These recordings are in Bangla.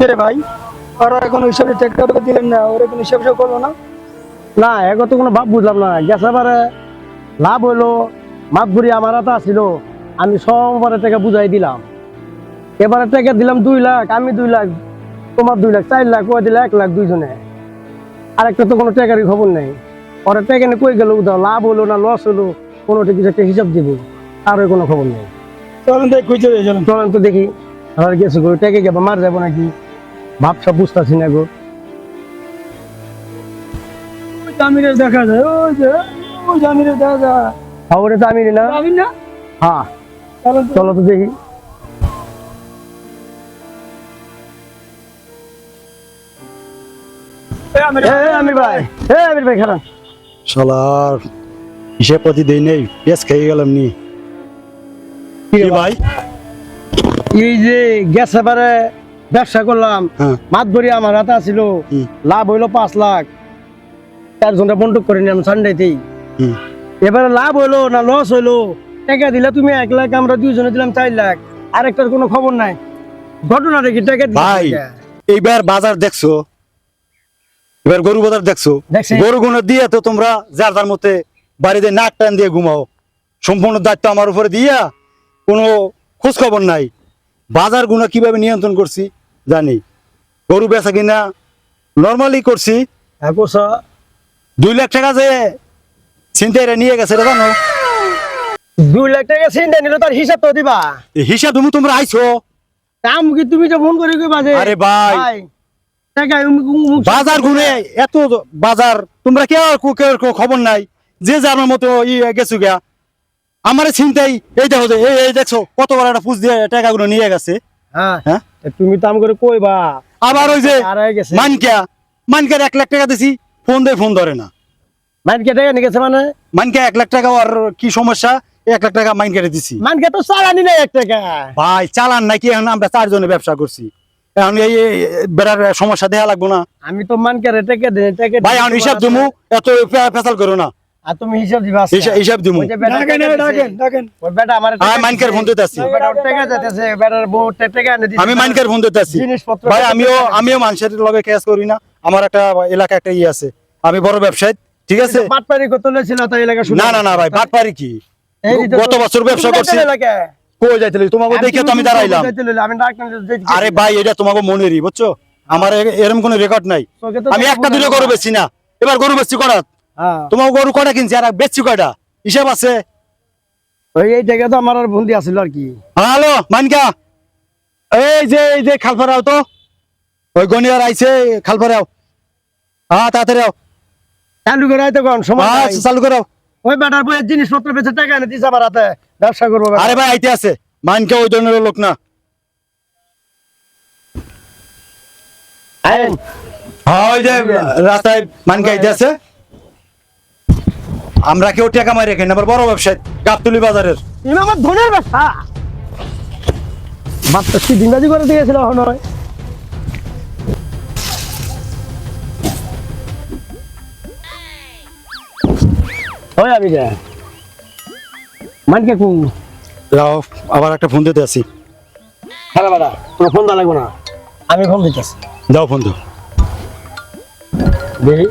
রে ভাই, ওরা এখন হিসাবে টাকা দিলেন না, ওরা কোনো হিসাব করলো না। না এখন তো কোনো ভাব বুঝলাম না, গেছে এবারে লাভ হইলো, মাপ ঘুরি আমার হাতে আসছিল, আমি সবারে টাকা বুঝাই দিলাম। এবারে টাকা দিলাম 2 লাখ, আমি 2 লাখ, তোমার 2 লাখ, 4 লাখ, ওই দিলে 1 লাখ দুইজনে। আরেকটা তো কোনো টাকারই খবর নেই। ওরা টাকা নিয়ে কই গেল, উদাও লাভ হলো না লস হলো, কোনোটা কিছু একটা হিসাব দিব, তারও কোনো খবর নেই। চলেন দেখ খুঁজে দিয়ে চলেন। চলেন তো দেখি আর গেছে গো, টাকা গেবা মার যাবো নাকি, ভাব সব বুঝতেছি না গো। ওই জামিনের দেখা যায়, ওই জামিনের দেখা যায়। খবরে তো আমি না। জামিন না? হ্যাঁ চলেন তো। চলো তো দেখি। আমির ভাই, আমির ভাই খারাপ। শালার হিসেব পাতি দেই নেই, পেঁয়াজ খেয়ে গেলাম নি। কি ভাই? এই যে গ্যাস এবারে ব্যবসা করলাম, হ্যাঁ। মাছ ধরি আমার হাতে আসছিল, হুম। লাভ হইলো 5 লাখ, 4 জনটা বন্টক করে নিলাম সানডেতেই। হুম। এবারে লাভ হইলো না লস হইলো, টাকা দিলে তুমি 1 লাখ, আমরা 2 জনে দিলাম 4 লাখ, আরেকটার কোনো খবর নাই। ঘটনা দেখি টাকা ভাই এইবার বাজার দেখছো, এবার গরু বাজার দেখছো, দেখছি। গরু গুলো দিয়ে তো তোমরা যার যার মতে বাড়িতে নাক টান দিয়ে ঘুমাও, সম্পূর্ণ দায়িত্ব আমার উপরে দিয়া কোনো খোঁজ খবর নাই। বাজার গুলো কিভাবে নিয়ন্ত্রণ করছি জানি, গরু বেচা কিনা নর্মালি করছি। 2 লাখ টাকা যে ছিনতাইরা নিয়ে গেছে এটা জানো? 2 লাখ টাকা চিন্তা নিল, তার হিসাব তো দিবা। এই হিসাব তুমি তোমরা আইছো। কাম কি তুমি যে ফোন করে কইবা যে আরে ভাই, টাকা বাজার গুনে এত বাজার তোমরা কেউ কেউ খবর নাই, যে যার মতো গেছো গিয়া আমার চিন্তাই। এই দেখো যে এই দেখছো কত বড় একটা পুষ দিয়ে টাকাগুলো নিয়ে গেছে। হ্যাঁ হ্যাঁ তুমি তো আম করে কইবা। আবার ওই যে হারাই গেছে। মানকার 1 লাখ টাকা দিছি, ফোন ধরে না। মানকে টাকা নিয়ে গেছে মানে? মানকে 1 লাখ টাকা, আর কি সমস্যা? 1 লাখ টাকা মাইনকারে দিছি। মানকে তো চালানি নাই 1 টাকা। ভাই চালান নাকি, এখন আমরা 4 জনে ব্যবসা করছি, এখন এই বেড়ার সমস্যা দেখা লাগবো না। আমি তো মানকে টাকা দে টাকা ভাই এখন হিসাব দিমু, এত পেশাল করো না। আর তুমি হিসাব দিবা। হিসাব দিমু। ডাকেন। ওই বেটা আমার মাইনকার ফোন দিতে আসছি। বেটা টাকা যাইতেছে, বেটার বউ টাকা এনে দিছে। আমি মাইনকার ফোন দিতে আসছি। জিনিসপত্র ভাই আমিও মানুষের লগে কাজ করি না, আমার একটা এলাকা একটা আছে, আমি বড় ব্যবসায়ী, ঠিক আছে। পাটপাড়ি কত ছিল তাই এলাকা শুনে। না ভাই, বাটপারি কি, এই যে গত বছর ব্যবসা করছি। কই যাইতেলি তোমাকে দেখে তো আমি দাঁড়াইলাম। আমি ডাক আরে ভাই এটা তোমাকে মনেরই, বুঝছো, আমার এরকম কোনো রেকর্ড নাই। আমি একটা দুটো গরু বেচছি না, এবার গরু বেচছি কটা, তোমার গরু কটা কিনছি আর বেচছি কয়টা, হিসাব আছে। ওই এই টাকা তো আমার আর বন্ধি আছিল আর কি। হ্যালো মানকা, এই যে খালফারাও তো, ওই গনিয়ার আইছে খালফারাও, হ্যাঁ তাড়াতাড়ি আও। চালু করে তো কোন সময় নাই। চালু করো। ওই বেটার বইয়ের জিনিসপত্র বেচে টাকা এনে দিছে আমার হাতে, ব্যবসা করবো। আরে ভাই আইতে আছে, মানকা ওই ধরনের লোক না। হ্যাঁ ওই যে রাস্তায় মানকা আইতে আছে। আমরা কেউ টাকা মারি রেখে আমার বড় ব্যবসায়ী, গাবতলি বাজারের। তুমি আমার ধনের ব্যবসা মাত্র দিনবাজি করে দিয়েছিল নয়। ওই আমি যা মানকে কোন যাও, আবার একটা ফোন দিতে আসি। হ্যাঁ বাবা, তোর ফোন দা লাগবো না, আমি ফোন দিতেছি। যাও ফোন দাও। দেখি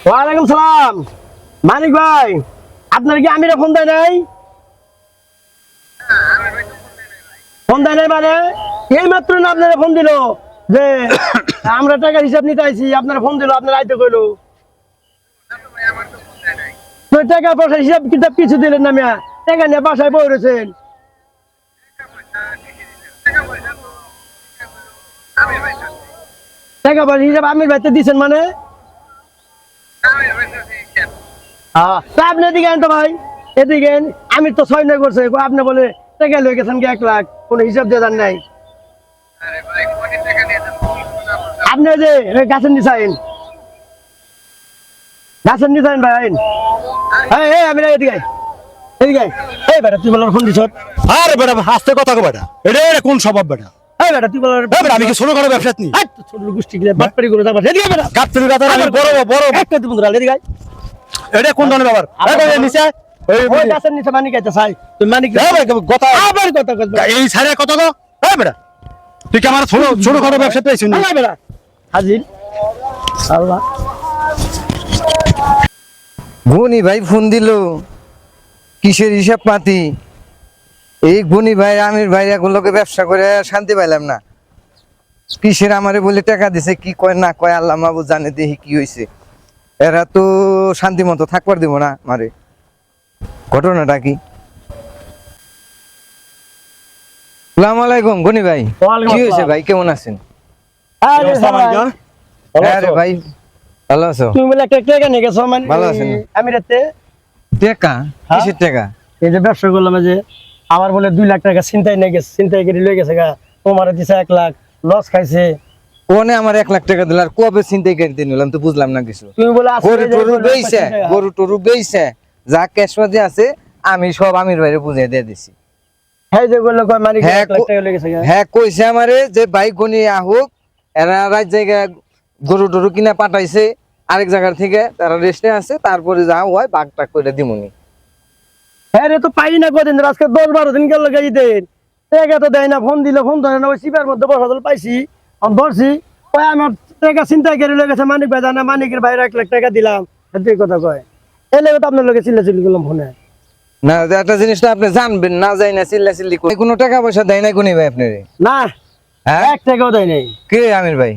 ওয়ালাইকুম সালাম। মানিক ভাই, আপনার কি আমিরা ফোন দেয় নাই? ফোন দেয় নাই মানে এই মাত্র না আপনারা ফোন দিল যে আমরা টাকার হিসাব নিতে আইছি, আপনারা ফোন দিল, আপনারা আইতে কইলো। তো টাকা পয়সা হিসাব কিতাব কিছু দিলেন না, মিয়া টাকা নিয়ে বাসায় বই রয়েছেন। টাকা পয়সা হিসাব আমির ভাইতে দিচ্ছেন মানে? আপনি এদিকে আন তো ভাই, এদিকে আমি তো 6 নয় করছে, আপনি বলে টাকা লয়ে গেছেন কি 1 লাখ, কোনো হিসাব দিয়ে যান নাই। আপনি যে গাছের নিচে আইন, গাছের নিচে আইন ভাই আইন। আমি এদিকে এই বেটা তুই বলার ফোন দিছ। আরে বেটা আস্তে কথা কো বেটা, এটা কোন স্বভাব বেটা? এই বেটা তুই বল আমি কি ছোট খাটো ব্যবসা নি ছোট গোষ্ঠী গিলা বাটপারি করে যাবা রেডি বেটা গাবতলি কথা আমি বড় একটা দিব তোরা রেডি গাই এটা কোন ধরনের ব্যাপার এই নিচে ওই গাছের নিচে মানি গাইতে চাই তুই মানি কথা আবার কথা কইবা এই ছাড়ে কত গো এই বেটা তুই কি আমার ছোট খাটো ব্যবসা পেয়েছিস না বেটা হাজির আল্লাহ গনি ভাই ফোন দিল কিসের হিসাব পাতি এই গনি ভাই আমির ভাই এগুলোকে ব্যবসা করে শান্তি পাইলাম না কিসের আমারে বলে টাকা দিছে কি কয় না কয় আল্লাহ মাহবুব জানে দেখি কি হয়েছে এরা তো শান্তি মতো থাকবার দিব না মারে ঘটনাটা কি সালাম আলাইকুম গনি ভাই কি হয়েছে ভাই কেমন আছেন আরে আরে ভাই ভালো আছো তুমি বলে একটা টাকা নিয়ে গেছো মানে ভালো আছেন? আমি রাতে টাকা কিসের টাকা এই যে ব্যবসা করলাম যে আমার বলে 2 লাখ টাকা চিন্তাই নিয়ে গেছে চিন্তাই করে লয়ে গেছে গা তোমার দিছে 1 লাখ লস খাইছে কোনে আমার 1 লাখ টাকা দিল আর কবে চিন্তাই করে দিয়ে নিলাম তো বুঝলাম না কিছু তুমি বলে গরু টরু বেইছে গরু টরু বেইছে যা ক্যাশবাজি আছে আমি সব আমির ভাইরে বুঝিয়ে দিয়ে দিছি হ্যাঁ যে বললো কয় মানে 1 হ্যাঁ, লাখ টাকা লয়ে গেছে গা হ্যাঁ কইছে আমারে যে বাইক গনি আহুক এরা রাত জায়গায় গরু টরু কিনা পাঠাইছে আরেক জায়গার থেকে তারা রেস্টে আছে তারপরে যা হয় বাঘ টাক করে দিমুনি হ্যাঁ রে তো পাই না কদিন আজকে 10-12 দিন গেল গাড়ি দেন টাকা তো দেয় না ফোন দিলে ফোন ধরে না ওই সিপার মধ্যে বসা দল পাইছি আমি ধরছি কয় আমার টাকা চিন্তাই করে লয়ে গেছে মানিক ভাই জানা মানিকের ভাইয়ের 1 লাখ টাকা দিলাম এই কথা কয় এই লেগে তো আপনার লগে চিল্লাচিল্লি করলাম ফোনে না একটা জিনিসটা আপনি জানবেন না যাই না চিল্লা চিল্লি করে কোনো টাকা পয়সা দেয় না গনি ভাই আপনারে না হ্যাঁ 1 টাকাও দেয় নাই কে আমির ভাই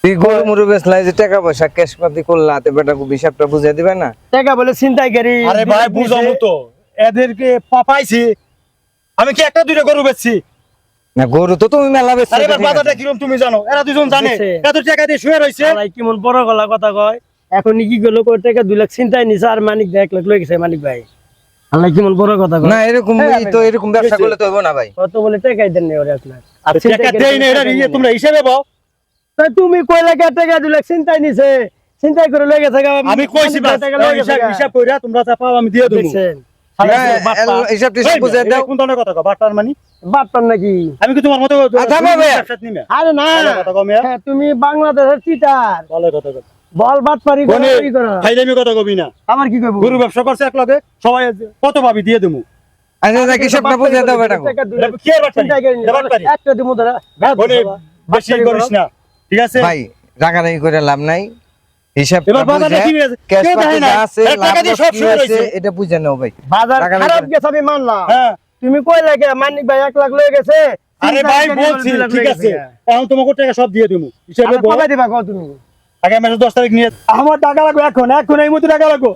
তুই গরু মুরু বেচলাই যে টাকা পয়সা ক্যাশ পাতি করলা তে বেটাকে হিসাবটা বুঝিয়ে দিবে না টাকা বলে চিন্তাই করি আরে ভাই বুঝামু তো এদেরকে পাপাইছি আমি কি একটা দুইটা গরু বেচছি না গরু তো তুমি মেলা বেচছো আরে এবার বাজারটা কিরকম তুমি জানো এরা দুজন জানে বেচে। এত টাকা দিয়ে শুয়ে রইছে ভাই কেমন বড় গলা কথা কয় এখন কি করলো কয় টাকা 2 লাখ চিন্তাই নিছে আর মানিক 1 লাখ লয়ে গেছে মানিক ভাই আল্লাহ কেমন বড় কথা কয় না এরকম এই তো এরকম ব্যবসা করলে তো হবে না ভাই কত বলে টাকাই দেন নাই ওর 1 লাখ আর টাকা দেই না এরা ইয়ে তোমরা হিসাবে বাও তাই তুমি কয় লাখ টাকা 2 লাখ চিন্তাই নিছে চিন্তাই করে লয়ে গেছে গা আমি কইছি বাস টাকা লয়ে গেছে গা। হিসাব কইরা তোমরা যা পাও আমি দিয়ে দেব দেখছেন হিসাব টিসাব বুঝিয়ে দাও কোন ধরনের কথা কও বাটার মানি বাটপান নাকি আমি কি তোমার মতো থামো ভাই। ব্যবসাত নিমে আরে না ভালো কথা কও মিয়া হ্যাঁ, তুমি বাংলাদেশের চিটার ভালো কথা কও বল বাটপারি কোনে করো ফাইলামি কথা কবি না আমার কি কইব গরু ব্যবসা করছে এক লগে সবাই কত ভাবি দিয়ে দেবো আচ্ছা হিসাবটা বুঝিয়ে দাও বেটাকে কি আর বাটপারি? চিন্তাই করি এটা বাটপারি? একটা দিমু ধরা কোনে বেশি করিস না ঠিক আছে ভাই রাগারাগি করে লাভ নাই হিসাব এবার বাজারে কি হয়েছে? ক্যাশ কেউ পাতি দেয় না। যা আছে এক টাকা লাভ দিয়ে লস সব কি শুয়ে হয়েছে, রয়েছে। এটা বুঝে নাও ভাই বাজার রাগারাগি খারাপ করে- গেছে আমি মানলাম হ্যাঁ তুমি কই লাগে মানিক ভাই 1 লাখ লয়ে গেছে আরে ভাই বলছি ঠিক আছে এখন তোমাকে টাকা সব দিয়ে দেবো হিসাবে বল। কবে দিবা কও তুমি আগে মাসে 10 তারিখ নিয়ে আমার টাকা লাগবে এখন এই মতো টাকা লাগবে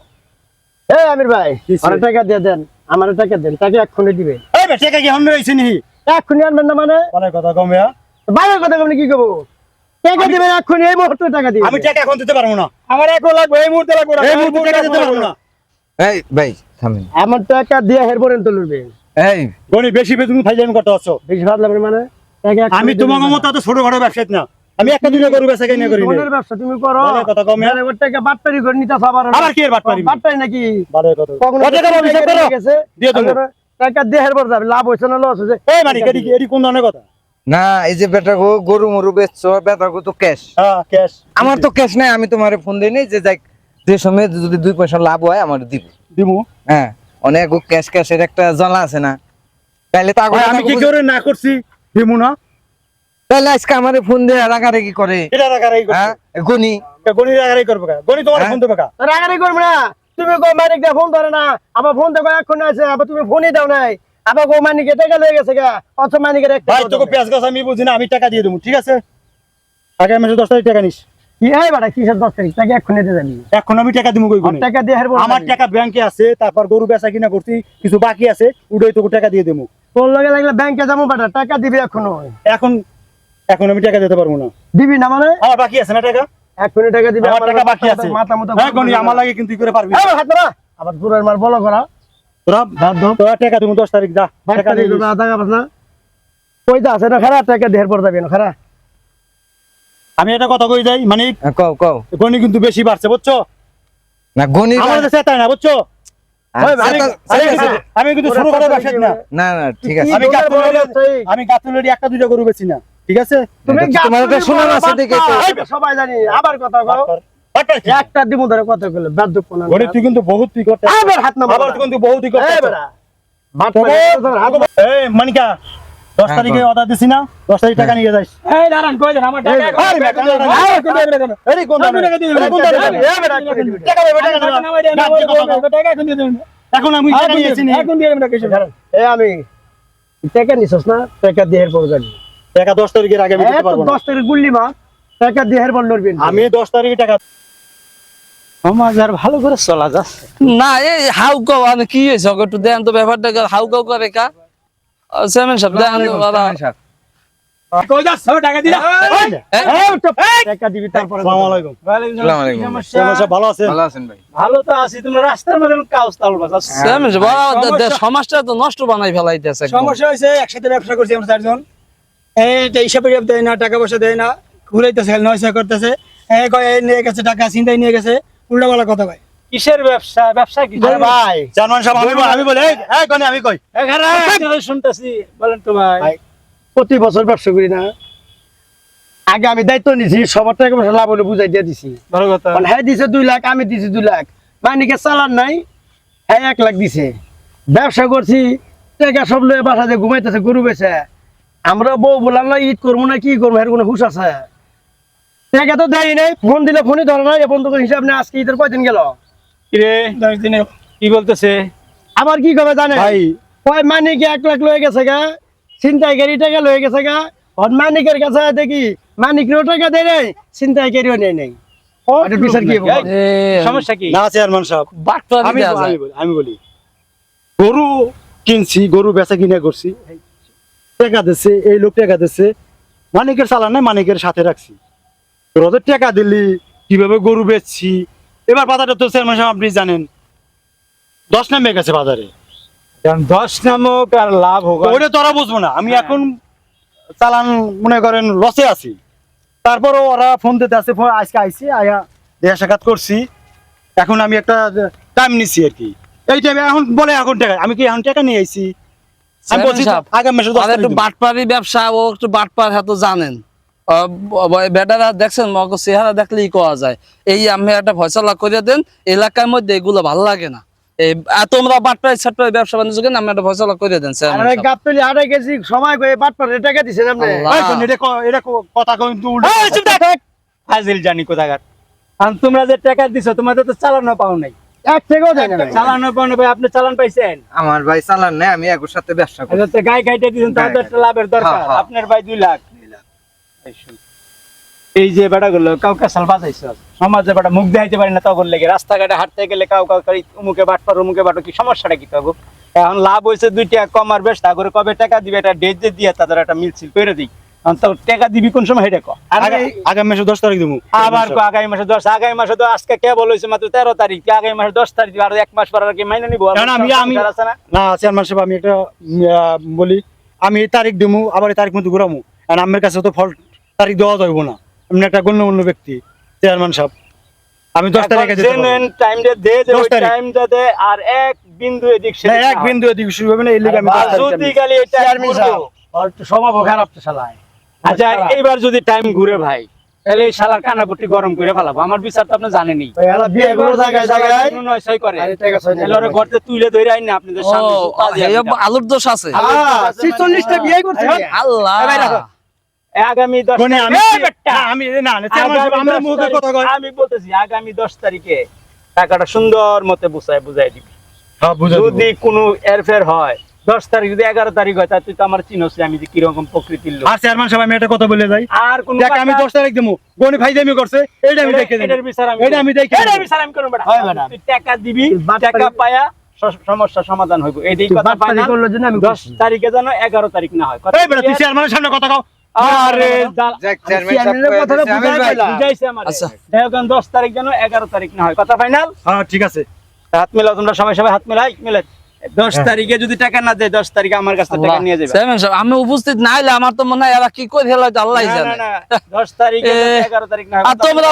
এই আমির ভাই কিসে? আমার টাকা দিয়ে দেন আমার টাকা দেন টাকা এক্ষুনি দিবে এই বে টাকা কি হন রইছে নি এক্ষুনি আনবেন না মানে বলে কথা কমে বাইরের কথা আপনি কি করবো টাকা দিবেন এক্ষুনি এই মুহূর্তে টাকা দিবেন আমি টাকা এখন দিতে পারবো না আমার এখন লাগবে এই মুহূর্তে লাগবে না এই মুহূর্তে টাকা দিতে পারবো না এই ভাই থামেন আমার টাকা দিয়ে হের পর্যন্ত লড়বে এই গনি বেশি বেতন ফাইলামি করতে আছো বেশি ভাত লাগবে মানে টাকা এক্ষুনি আমি দিবেন তোমার না। মতো এত ছোট বড় ব্যবসায়ী না আমি একটা দুটো গরু বেচা কিনে করি ধনের ব্যবসা তুমি করো ভালো কথা কমে। আরে ওর টাকা বাটপারি করে নিতে আবার আবার কি এর বাটপারি? বাটপারি নাকি ভালো কথা কখনো কত টাকা হিসাব করো গেছে দিয়ে দেবো। আর টাকা দিয়ে হের পর যাবে লাভ হইছে না লস হইছে এই মানে এডি কোন ধরনের কথা না এই যে বেটাকে গরু মরু বেচছো বেটাকে তো ক্যাশ হ্যাঁ ক্যাশ আমার তো ক্যাশ নাই আমি তোমারে ফোন দেই নাই যে যাই যে সময় যদি 2 পয়সা লাভ হয় আমার দিব দিমু হ্যাঁ অনেক ক্যাশ ক্যাশের একটা জ্বালা আছে না তাইলে তা ভাই, আমি কি করে না করছি দিমু না তাহলে আজকে আমারে ফোন দিয়ে রাগারাগি করে এটা রাগারাই হ্যাঁ গনি গনি রাগারাই করবে কা গনি তোমার হ্যাঁ? ফোন দেবে কা রাগারাগি করবে না তুমি কো মানিক দা ফোন ধরে না আবার ফোন দেখো এক্ষুনি আছে আবার তুমি ফোনই দাও নাই আবার কো মানিক টাকা লয়ে গেছে গা অত মানিকের একটা ভাই তোকে পেঁয়াজ গাছ আমি বুঝি না আমি টাকা দিয়ে দেবো ঠিক আছে আগে মাসে 10 তারিখ টাকা নিস কি এই বাড়া কিসের 10 তারিখ টাকা এক্ষুনি দিয়ে যাবি এখন আমি টাকা দিমু কই আর টাকা দিয়ে হের পর আমার টাকা ব্যাংকে আছে তারপর গরু বেচা কিনা করছি কিছু বাকি আছে উড়াই তোকে টাকা দিয়ে দেবো তোর লগে লাগলে ব্যাংকে যাবো বাড়া টাকা দিবি এখনো এখন এখন আমি টাকা দিতে পারবো না দিবি না মানে আমার বাকি আছে না টাকা এক্ষুনি টাকা দিবি আমার টাকা বাকি আছে মাথা মতো হ্যাঁ গনি আমার লাগে কিন্তু তুই করে পারবি এই হাত ধরা আবার দূরের মার বলো করা তোরা দাঁত দাও তোরা টাকা তুমি 10 তারিখ যা টাকা দিয়ে দিস। টাকা পাস না কইতা আছে না খারাপ টাকা দেহের পর যাবি না খারাপ আমি এটা কথা কই যাই মানে কও কও গনি কিন্তু বেশি বাড়ছে বুঝছো না গনি আমার কাছে তাই না বুঝছো আমি কিন্তু শুরু করার ব্যবসা না। না না ঠিক আছে আমি গাতুলের একটা দুইটা গরু বেচি না, ঠিক আছে? তুমি তোমার একটা সুনাম আছে দেখে তো। সবাই জানি আবার কথা কও একটা দিমু ধরে কথা কইলে বেদপনা গরিব তুই কিন্তু বহুত তুই করতে আবার হাত না আবার তুই কিন্তু বহুত তুই করতে এই বেটা এই মানিকা 10 তারিখে অর্ডার দিছি না, 10 তারিখ টাকা নিয়ে যাস। এই দাঁড়ান কই দেন আমার টাকা এই কোন দাঁড়ান? এই কোন দাঁড়ান? এই কোন দাঁড়ান? এই বেটা টাকা দেবে, টাকা দেবে। এখন আমি টাকা নিয়েছি নি। এখন দিয়ে দেবেন কিছু এই আমি টাকা নিছস না টাকা দেহের পর জানি টাকা 10 তারিখের আগে আমি দিতে এত পারবো না। 10 তারিখ গুল্লি মা টাকা দেহের পর লড়বি আমি 10 তারিখে টাকা সমাজ আর ভালো করে চলা যাচ্ছে না এই হাউকাও মানে কি হয়েছে ওকে একটু দেন তো ব্যাপারটা হাউকাও করে কা চেয়ারম্যান সাহেব দেন তো বাবা। কই যাচ্ছে টাকা দিলা টাকা দিবি তারপরে আসসালামু আলাইকুম। আসসালামু আলাইকুম চেয়ারম্যান সাহেব ভালো আছেন? ভালো আছেন ভাই ভালো তো আছি তোমরা রাস্তার মধ্যে কাজ তাল বাজাচ্ছ চেয়ারম্যান সাহেব বাবা, সমাজটা তো নষ্ট বানাই ফেলাইতেছে একদম। সমস্যা হয়েছে একসাথে ব্যবসা করছি আমরা চারজন এইটা হিসাবে দেয় না টাকা পয়সা দেয় না ঘুরাইতেছে নয়সা করতেছে এই কয় এই নিয়ে গেছে টাকা চিন্তাই নিয়ে গেছে উল্টাপাল্টা কথা ভাই কিসের ব্যবসা ব্যবসা কি আরে ভাই চেয়ারম্যান সাহেব আমি বলি এই কোনে আমি কই শুনতেছি বলেন তো ভাই ভাই, প্রতি বছর ব্যবসা করি না আগে আমি দায়িত্ব নিছি সবার টাকা পয়সা লাভ হলে বুঝাই দিয়ে দিছি ভালো কথা মানে হ্যাঁ দিছে 2 লাখ আমি দিছি 2 লাখ মানিকে চালান নাই হ্যাঁ 1 লাখ দিছে ব্যবসা করছি টাকা সব লয়ে বাসাতে ঘুমাইতেছে গরু বেচে আমরা বউ বললাম না ঈদ করবো না কি করবো এর কোনো হুশ আছে টাকা তো দেয় নাই ফোন দিলে ফোনই ধরে না এ বন্ধু হিসাব নেই আজকে ঈদের কয়দিন গেল কিরে 10 দিনে কি বলতেছে আবার কি করবে জানে ভাই কয় মানিকে 1 লাখ লয়ে গেছে গা ছিনতাইকারী টাকা লয়ে গেছে গা ওর মানিকের কাছে দেখি মানিকেরও টাকা দেয় নাই ছিনতাইকারীও নেই নাই এটা বিচার কি হবে? এ, সমস্যা কি না চেয়ারম্যান সাহেব বাটপারি আমি দেয়া যায়। আমি বলি গরু কিনছি গরু বেচা কিনা করছি টাকা দিচ্ছে এই লোক টাকা দিচ্ছে মানিকের চালান নাই মানিকের সাথে রাখছি রোদের টাকা দিলি কিভাবে গরু বেচছি এবার বাজারে তো চেয়ারম্যান সাহেব আপনি জানেন 10 নামে গেছে বাজারে 10 নামক আর লাভ হোক ওইটা তোরা বুঝবো না আমি এখন চালান মনে করেন লসে আছি তারপরও ওরা ফোন দিতে আছে আজকে আইসি আয়া দেখা সাক্ষাৎ করছি এখন আমি একটা টাইম নিছি আর কি এই টাইমে এখন বলে এখন টাকা আমি কি এখন টাকা নিয়ে আইছি আমি বলছি চেয়ারম্যান সাহেব, আগামী মাসে 10 আর একটু তারিখ বাটপারি ব্যবসা ও একটু বাটপার হ্যাঁ তো জানেন বেটারা দেখছেন মগো চেহারা দেখলেই কোয়া যায় এই আমি একটা ফয়সালা করে দেন এলাকার মধ্যে এগুলো ভালো লাগে না এই তোমরা বাটপারি ছাটপারি ব্যবসা বাণিজ্য করেন আমি একটা ফয়সালা করে দেন চেয়ারম্যান আরে সাহেব। গাবতলি 2.5 কেজি সময় কই বাট পারে টাকা দিছেন আপনি আল্লাহ। এই শোন, এটা কথা কিন্তু উল্টো এই, চুপ থাক। ফাজিল জানি কোথাকার আর তোমরা যে টাকা দিছো তোমাদের তো চালানো পাও নাই এক টাকাও দেয় না চালানো পাও না ভাই আপনি চালান পাইছেন আমার ভাই চালান নাই আমি একর সাথে ব্যবসা করি আচ্ছা গায়ে গাইতে দিছেন তাদের একটা লাভের দরকার হ্যাঁ, হ্যাঁ। আপনার ভাই 2 লাখ এই শুন। এই যে বেটাগুলো কাউকে সাল বাজাইছ সমাজে বেটা মুখ দেখাইতে পারি না তখন লেগে রাস্তাঘাটে হাঁটতে গেলে কাউ করি উমুকে বাটপার উমুকে বাটো কি সমস্যাটা কি তখন এখন লাভ হয়েছে 2 টাকা কম আর বেশ তা করে কবে টাকা দিবে এটা ডেট দিয়ে তাদের একটা মিলছিল করে দিই এখন তো টাকা দিবি কোন সময় এটা কো আগামী মাসে 10 তারিখ দেবো আবার কো আগামী মাসে 10 আগামী মাসে তো আজকে কে বলেছে মাত্র 13 তারিখ আগামী মাসে 10 তারিখ আর 1 মাস পর আর কি মাইনে নিব না, না, আমি আছে না না চেয়ারম্যান সাহেব আমি একটা বলি আমি এই তারিখ দেবো আবার এই তারিখ মতো ঘুরামু আর আমার কাছে তো ফল তারিখ দেওয়া যাইব না আমি একটা গণ্যমান্য ব্যক্তি চেয়ারম্যান সাহেব আমি 10 তারিখে দিতে পারবো। টাইম দে 10 তারিখ। টাইম দে আর এক বিন্দু এদিক না, সেদিক এক বিন্দু এদিকে শুরু হবে না এই লিগে আমি 10 তারিখ যদি খালি এটা চেয়ারম্যান সাহেব ওর তো স্বভাব খারাপ তো শালায় আচ্ছা এইবার যদি টাইম ঘুরে ভাই তাহলে এই শালার কানাপট্টি গরম করে ফেলাবো আমার বিচার তো আপনি জানেনই ওই এলা বিয়ে করে জায়গায় জায়গায় নয় ছয় করে আরে টাকা ছয় তাহলে ওরা ঘরতে তুলে ধরে আইন না আপনাদের ও সামনে জুতা দিয়ে এই দিতাম। আলুর দোষ আছে 46 টা বিয়ে করছে আল্লাহ এই ভাই রাখো। আগামী 10 কোনে আমি এই বেটা, না, আমি না না চেয়ারম্যান সাহেব আগামী আমার 10 মুখে কথা কয় আমি বলতেছি আগামী 10 তারিখে টাকাটা সুন্দর মতে বুঝাই দিবি হ্যাঁ বুঝা যদি কোনো এরফের হয় 10 তারিখ যদি 11 তারিখ হয় তাহলে তুই তো আমার চিনস আমি যে কিরকম প্রকৃতির লোক আর চেয়ারম্যান সাহেব আমি একটা কথা বলে যাই আর কোন দেখ আমি 10 তারিখ দেবো গনি ফাইদামি করছে এইটা আমি দেখে দেব এটার বিচার আমি এটা আমি দেখে এটার দেব। বিচার আমি করব বেটা হয় বেটা। তুই টাকা দিবি তুই বাদ টাকা পারি- পায়া সমস্যা সমাধান হইব এইটাই তুই কথা বাদ পারি ফাইনাল করলো জন্য আমি 10 তারিখে যেন 11 তারিখ না হয় কথা এই বেটা তুই চেয়ারম্যানের সামনে কথা কও আরে জ্বালা- যাক চেয়ারম্যান সাহেব চেয়ারম্যানের কয়ে কথাটা দিছে, আমির বুঝাই ভাই পাইলা। বুঝাইছে আমারে আচ্ছা। দেখেন 10 তারিখ যেন 11 তারিখ না হয় কথা ফাইনাল হ্যাঁ ঠিক আছে হাত মেলাও তোমরা সবাই হাত মেলাই 10 তারিখে যদি টাকা না দেয় 10 তারিখে আমার কাছে টাকা নিয়ে যাবে। চেয়ারম্যান সাহেব আমি উপস্থিত না হলে আমার তো মনে হয় এরা কি করে হেলা আল্লাহই না, জানে। না, 10 তারিখে এ, 11 তারিখ না আর তোমরা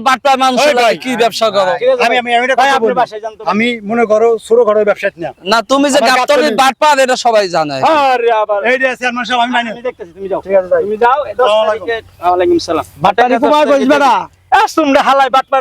বাটপার মানুষ এই ভাই, কি ব্যবসা করো? ঠিক আছে আমি ভাই, একটা ভাই, কথা আপনি বলবো। বাসায় যান তো। আমি মনে করো ছোটখাটো ব্যবসায়ী না। না তুমি যে আমার গাবতলি গাবতলী- বাটপার এটা সবাই জানে। আরে আবার এই যে চেয়ারম্যান সাহেব আমি মানি আমি দেখতেছি, তুমি যাও। ঠিক আছে ভাই। তুমি যাও 10 আসসালামু তারিখে। ওয়ালাইকুম সালাম। বাটারি কুমার কইস বেটা তোমরা হালাই বাটপার